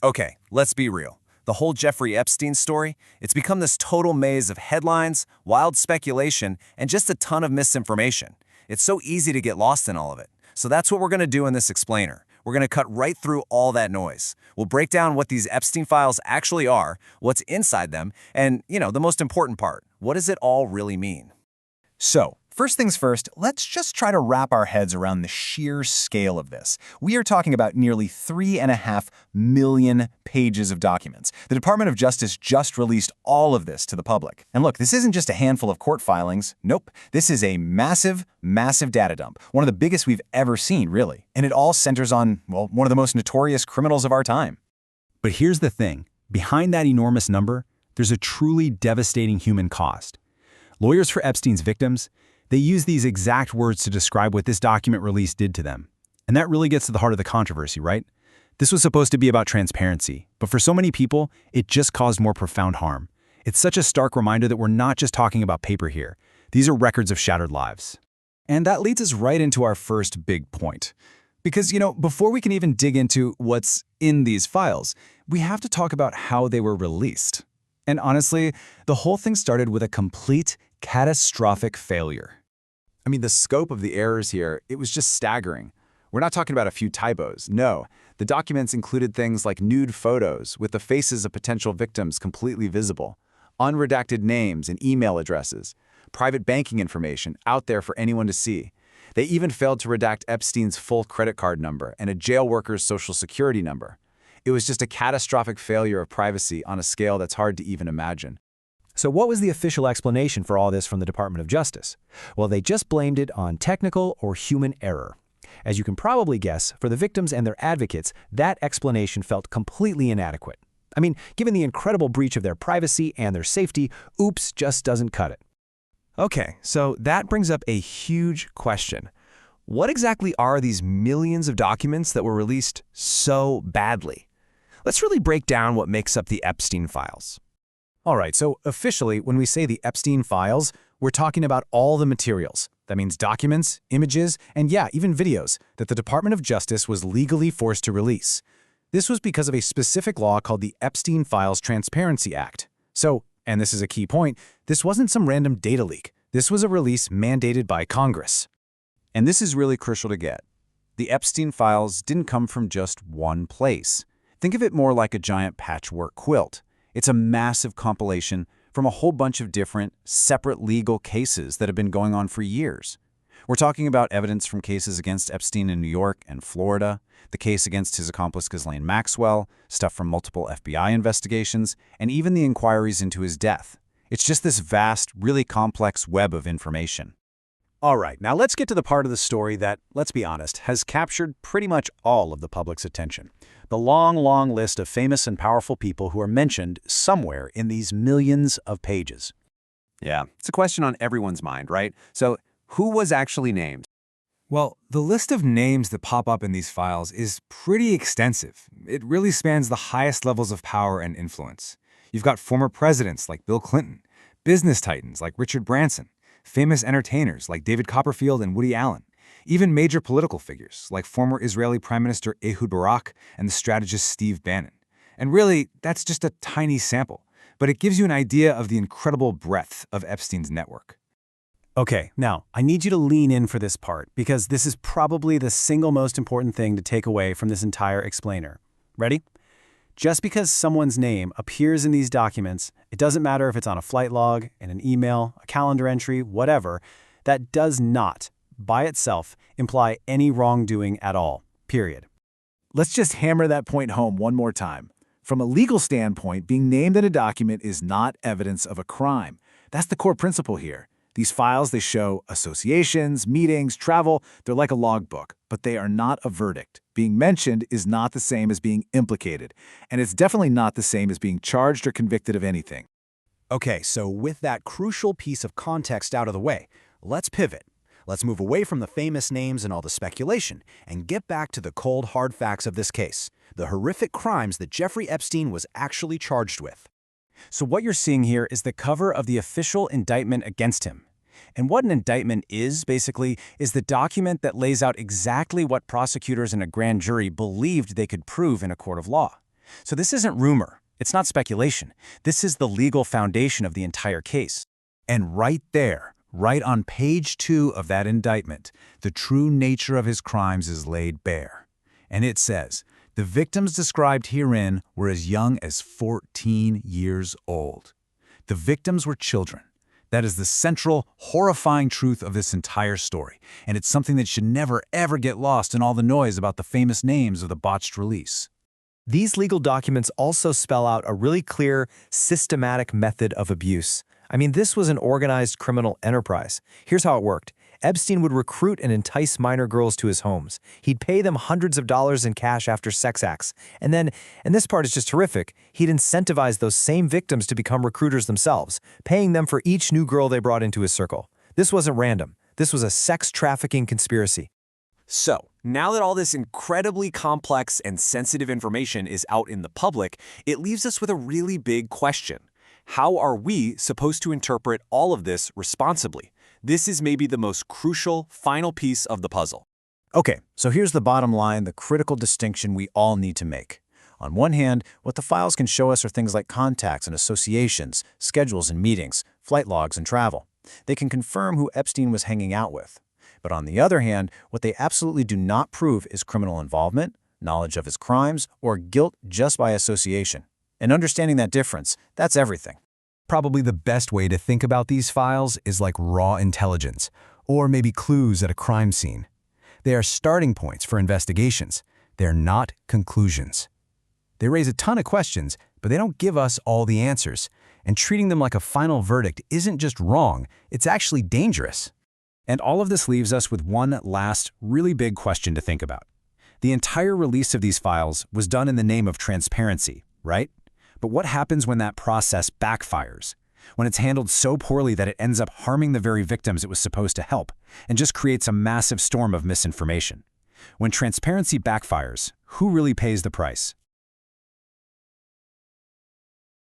Okay, let's be real. The whole Jeffrey Epstein story, it's become this total maze of headlines, wild speculation, and just a ton of misinformation. It's so easy to get lost in all of it. So that's what we're going to do in this explainer. We're going to cut right through all that noise. We'll break down what these Epstein files actually are, what's inside them, and, the most important part, what does it all really mean? So, first things first, let's just try to wrap our heads around the sheer scale of this. We are talking about nearly 3.5 million pages of documents. The Department of Justice just released all of this to the public. And look, this isn't just a handful of court filings. Nope. This is a massive, massive data dump. One of the biggest we've ever seen, really. And it all centers on, well, one of the most notorious criminals of our time. But here's the thing. Behind that enormous number, there's a truly devastating human cost. Lawyers for Epstein's victims, they use these exact words to describe what this document release did to them. And that really gets to the heart of the controversy, right? This was supposed to be about transparency, but for so many people, it just caused more profound harm. It's such a stark reminder that we're not just talking about paper here. These are records of shattered lives. And that leads us right into our first big point. Because, before we can even dig into what's in these files, we have to talk about how they were released. And honestly, the whole thing started with a complete, catastrophic failure. I mean, the scope of the errors here, it was just staggering. We're not talking about a few typos. No, the documents included things like nude photos with the faces of potential victims completely visible, unredacted names and email addresses, private banking information out there for anyone to see. They even failed to redact Epstein's full credit card number and a jail worker's social security number. It was just a catastrophic failure of privacy on a scale that's hard to even imagine. So what was the official explanation for all this from the Department of Justice? Well, they just blamed it on technical or human error. As you can probably guess, for the victims and their advocates, that explanation felt completely inadequate. I mean, given the incredible breach of their privacy and their safety, oops just doesn't cut it. Okay, so that brings up a huge question. What exactly are these millions of documents that were released so badly? Let's really break down what makes up the Epstein files. All right, so officially, when we say the Epstein files, we're talking about all the materials. That means documents, images, and yeah, even videos that the Department of Justice was legally forced to release. This was because of a specific law called the Epstein Files Transparency Act. So, and this is a key point, this wasn't some random data leak. This was a release mandated by Congress. And this is really crucial to get. The Epstein files didn't come from just one place. Think of it more like a giant patchwork quilt. It's a massive compilation from a whole bunch of different, separate legal cases that have been going on for years. We're talking about evidence from cases against Epstein in New York and Florida, the case against his accomplice Ghislaine Maxwell, stuff from multiple FBI investigations, and even the inquiries into his death. It's just this vast, really complex web of information. All right, now let's get to the part of the story that, let's be honest, has captured pretty much all of the public's attention. The long, long list of famous and powerful people who are mentioned somewhere in these millions of pages. Yeah, it's a question on everyone's mind, right? So, who was actually named? Well, the list of names that pop up in these files is pretty extensive. It really spans the highest levels of power and influence. You've got former presidents like Bill Clinton, business titans like Richard Branson, famous entertainers like David Copperfield and Woody Allen, even major political figures like former Israeli Prime Minister Ehud Barak and the strategist Steve Bannon. And really, that's just a tiny sample, but it gives you an idea of the incredible breadth of Epstein's network. Okay, now, I need you to lean in for this part, because this is probably the single most important thing to take away from this entire explainer. Ready? Just because someone's name appears in these documents, it doesn't matter if it's on a flight log, in an email, a calendar entry, whatever, that does not, by itself, imply any wrongdoing at all, period. Let's just hammer that point home one more time. From a legal standpoint, being named in a document is not evidence of a crime. That's the core principle here. These files, they show associations, meetings, travel. They're like a logbook, but they are not a verdict. Being mentioned is not the same as being implicated, and it's definitely not the same as being charged or convicted of anything. Okay, so with that crucial piece of context out of the way, let's pivot. Let's move away from the famous names and all the speculation and get back to the cold, hard facts of this case, the horrific crimes that Jeffrey Epstein was actually charged with. So what you're seeing here is the cover of the official indictment against him. And what an indictment is, basically, is the document that lays out exactly what prosecutors and a grand jury believed they could prove in a court of law. So this isn't rumor. It's not speculation. This is the legal foundation of the entire case. And right there, right on page 2 of that indictment, the true nature of his crimes is laid bare. And it says, the victims described herein were as young as 14 years old. The victims were children. That is the central, horrifying truth of this entire story, and it's something that should never, ever get lost in all the noise about the famous names of the botched release. These legal documents also spell out a really clear, systematic method of abuse. I mean, this was an organized criminal enterprise. Here's how it worked. Epstein would recruit and entice minor girls to his homes. He'd pay them hundreds of dollars in cash after sex acts. And then, and this part is just horrific, he'd incentivize those same victims to become recruiters themselves, paying them for each new girl they brought into his circle. This wasn't random. This was a sex trafficking conspiracy. So, now that all this incredibly complex and sensitive information is out in the public, it leaves us with a really big question. How are we supposed to interpret all of this responsibly? This is maybe the most crucial, final piece of the puzzle. Okay, so here's the bottom line, the critical distinction we all need to make. On one hand, what the files can show us are things like contacts and associations, schedules and meetings, flight logs and travel. They can confirm who Epstein was hanging out with. But on the other hand, what they absolutely do not prove is criminal involvement, knowledge of his crimes, or guilt just by association. And understanding that difference, that's everything. Probably the best way to think about these files is like raw intelligence, or maybe clues at a crime scene. They are starting points for investigations. They're not conclusions. They raise a ton of questions, but they don't give us all the answers. And treating them like a final verdict isn't just wrong, it's actually dangerous. And all of this leaves us with one last, really big question to think about. The entire release of these files was done in the name of transparency, right? But what happens when that process backfires? When it's handled so poorly that it ends up harming the very victims it was supposed to help, and just creates a massive storm of misinformation? When transparency backfires, who really pays the price?